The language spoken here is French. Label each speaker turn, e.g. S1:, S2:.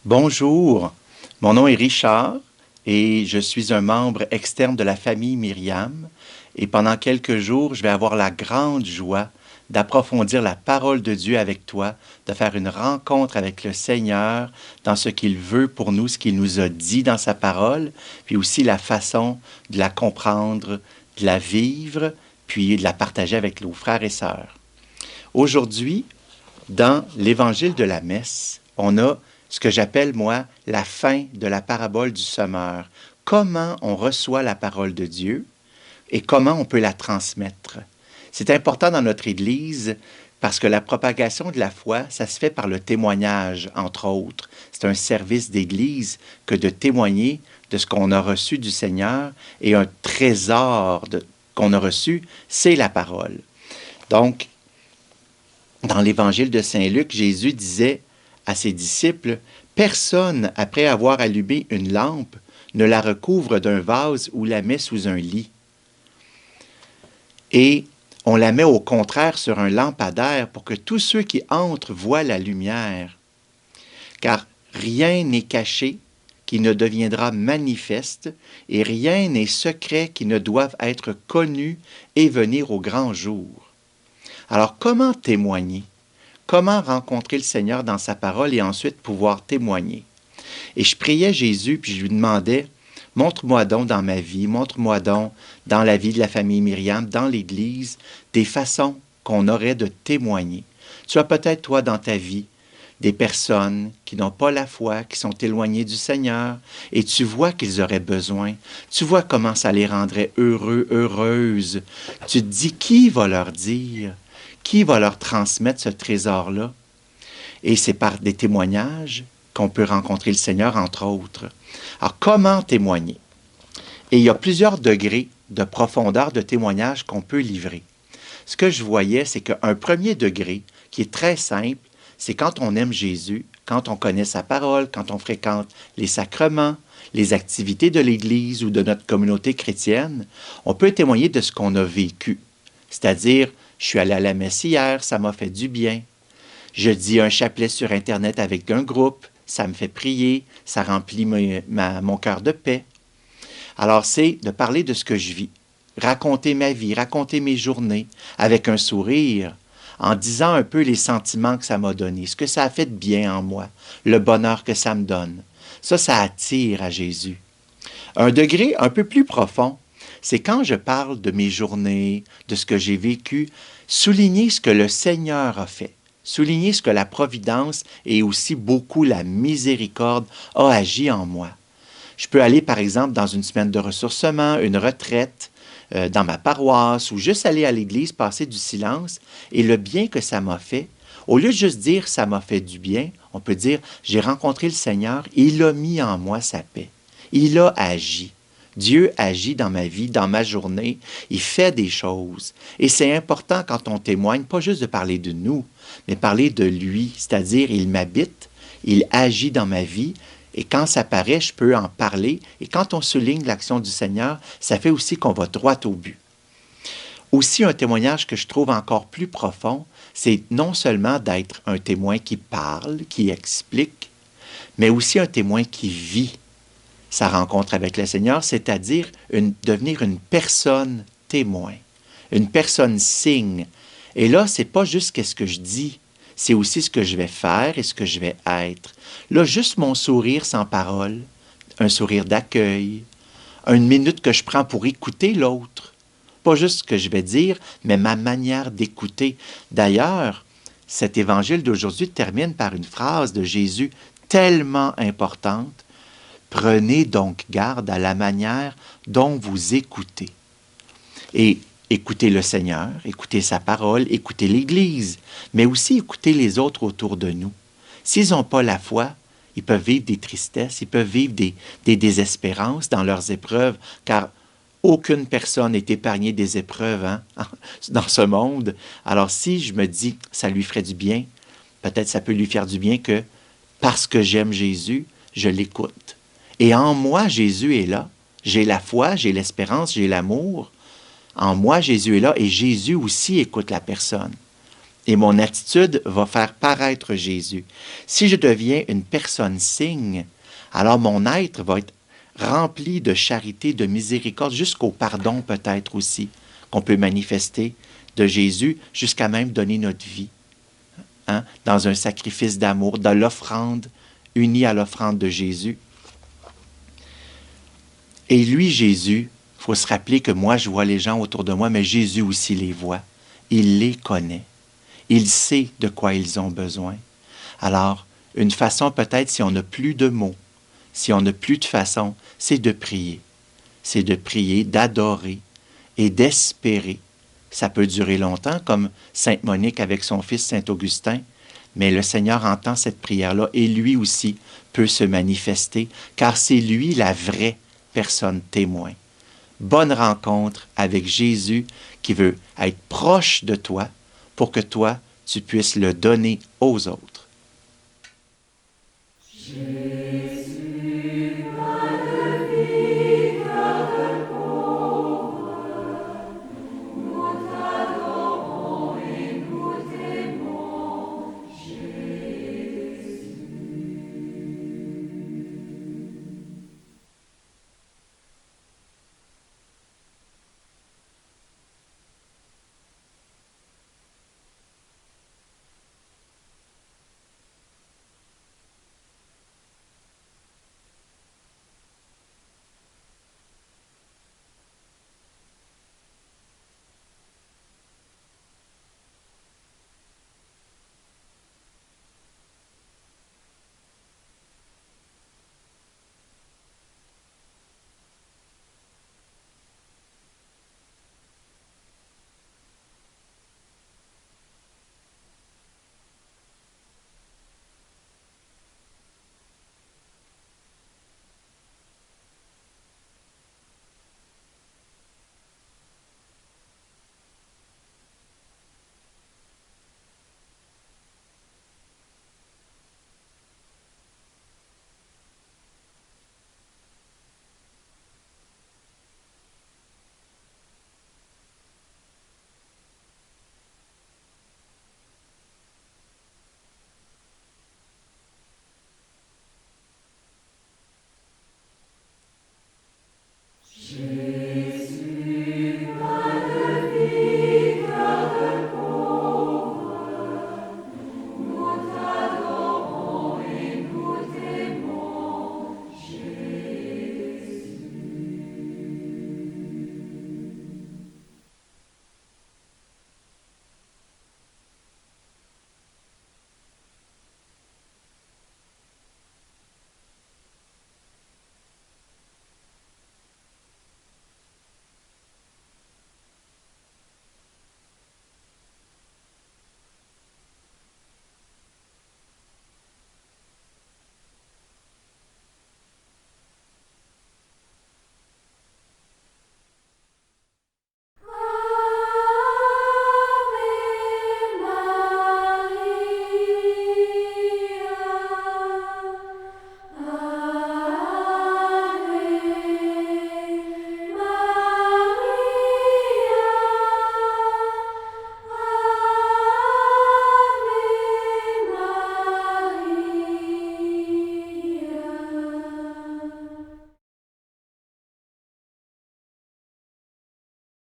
S1: Bonjour, mon nom est Richard et je suis un membre externe de la famille Myriam. Et pendant quelques jours, je vais avoir la grande joie d'approfondir la parole de Dieu avec toi, de faire une rencontre avec le Seigneur dans ce qu'il veut pour nous, ce qu'il nous a dit dans sa parole, puis aussi la façon de la comprendre, de la vivre, puis de la partager avec nos frères et sœurs. Aujourd'hui, dans l'évangile de la messe, on a ce que j'appelle, moi, la fin de la parabole du semeur. Comment on reçoit la parole de Dieu et comment on peut la transmettre. C'est important dans notre Église parce que la propagation de la foi, ça se fait par le témoignage, entre autres. C'est un service d'Église que de témoigner de ce qu'on a reçu du Seigneur et un trésor qu'on a reçu, c'est la parole. Donc, dans l'Évangile de Saint Luc, Jésus disait à ses disciples, « Personne, après avoir allumé une lampe, ne la recouvre d'un vase ou la met sous un lit. Et on la met au contraire sur un lampadaire pour que tous ceux qui entrent voient la lumière. Car rien n'est caché qui ne deviendra manifeste, et rien n'est secret qui ne doive être connu et venir au grand jour. » Alors, comment témoigner? Comment rencontrer le Seigneur dans sa parole et ensuite pouvoir témoigner? Et je priais Jésus, puis je lui demandais, montre-moi donc dans ma vie, montre-moi donc dans la vie de la famille Myriam, dans l'Église, des façons qu'on aurait de témoigner. Tu as peut-être, toi, dans ta vie, des personnes qui n'ont pas la foi, qui sont éloignées du Seigneur, et tu vois qu'ils auraient besoin. Tu vois comment ça les rendrait heureux, heureuses. Tu te dis, qui va leur dire? Qui va leur transmettre ce trésor-là? Et c'est par des témoignages qu'on peut rencontrer le Seigneur, entre autres. Alors, comment témoigner? Et il y a plusieurs degrés de profondeur de témoignage qu'on peut livrer. Ce que je voyais, c'est qu'un premier degré, qui est très simple, c'est quand on aime Jésus, quand on connaît sa parole, quand on fréquente les sacrements, les activités de l'Église ou de notre communauté chrétienne, on peut témoigner de ce qu'on a vécu. C'est-à-dire, je suis allé à la messe hier, ça m'a fait du bien. Je dis un chapelet sur Internet avec un groupe, ça me fait prier, ça remplit mon cœur de paix. Alors, c'est de parler de ce que je vis, raconter ma vie, raconter mes journées avec un sourire, en disant un peu les sentiments que ça m'a donné, ce que ça a fait de bien en moi, le bonheur que ça me donne. Ça attire à Jésus. Un degré un peu plus profond, c'est quand je parle de mes journées, de ce que j'ai vécu, souligner ce que le Seigneur a fait, souligner ce que la providence et aussi beaucoup la miséricorde a agi en moi. Je peux aller, par exemple, dans une semaine de ressourcement, une retraite, dans ma paroisse, ou juste aller à l'église, passer du silence, et le bien que ça m'a fait, au lieu de juste dire « ça m'a fait du bien », on peut dire « j'ai rencontré le Seigneur, il a mis en moi sa paix, il a agi ». Dieu agit dans ma vie, dans ma journée, il fait des choses. Et c'est important quand on témoigne, pas juste de parler de nous, mais parler de lui, c'est-à-dire il m'habite, il agit dans ma vie, et quand ça paraît, je peux en parler. Et quand on souligne l'action du Seigneur, ça fait aussi qu'on va droit au but. Aussi, un témoignage que je trouve encore plus profond, c'est non seulement d'être un témoin qui parle, qui explique, mais aussi un témoin qui vit sa rencontre avec le Seigneur, c'est-à-dire devenir une personne témoin, une personne signe. Et là, c'est pas juste qu'est-ce que je dis, c'est aussi ce que je vais faire et ce que je vais être. Là, juste mon sourire sans parole, un sourire d'accueil, une minute que je prends pour écouter l'autre. Pas juste ce que je vais dire, mais ma manière d'écouter. D'ailleurs, cet évangile d'aujourd'hui termine par une phrase de Jésus tellement importante. Prenez donc garde à la manière dont vous écoutez. Et écoutez le Seigneur, écoutez sa parole, écoutez l'Église, mais aussi écoutez les autres autour de nous. S'ils n'ont pas la foi, ils peuvent vivre des tristesses, ils peuvent vivre des désespérances dans leurs épreuves, car aucune personne n'est épargnée des épreuves dans ce monde. Alors si je me dis, ça lui ferait du bien, peut-être ça peut lui faire du bien que, parce que j'aime Jésus, je l'écoute. Et en moi, Jésus est là. J'ai la foi, j'ai l'espérance, j'ai l'amour. En moi, Jésus est là et Jésus aussi écoute la personne. Et mon attitude va faire paraître Jésus. Si je deviens une personne signe, alors mon être va être rempli de charité, de miséricorde, jusqu'au pardon peut-être aussi, qu'on peut manifester de Jésus, jusqu'à même donner notre vie, hein, dans un sacrifice d'amour, de l'offrande, unie à l'offrande de Jésus. Et lui, Jésus, il faut se rappeler que moi, je vois les gens autour de moi, mais Jésus aussi les voit. Il les connaît. Il sait de quoi ils ont besoin. Alors, une façon peut-être, si on n'a plus de mots, si on n'a plus de façon, c'est de prier. C'est de prier, d'adorer et d'espérer. Ça peut durer longtemps, comme Sainte Monique avec son fils Saint Augustin, mais le Seigneur entend cette prière-là et lui aussi peut se manifester, car c'est lui la vraie personne témoin. Bonne rencontre avec Jésus qui veut être proche de toi pour que toi, tu puisses le donner aux autres.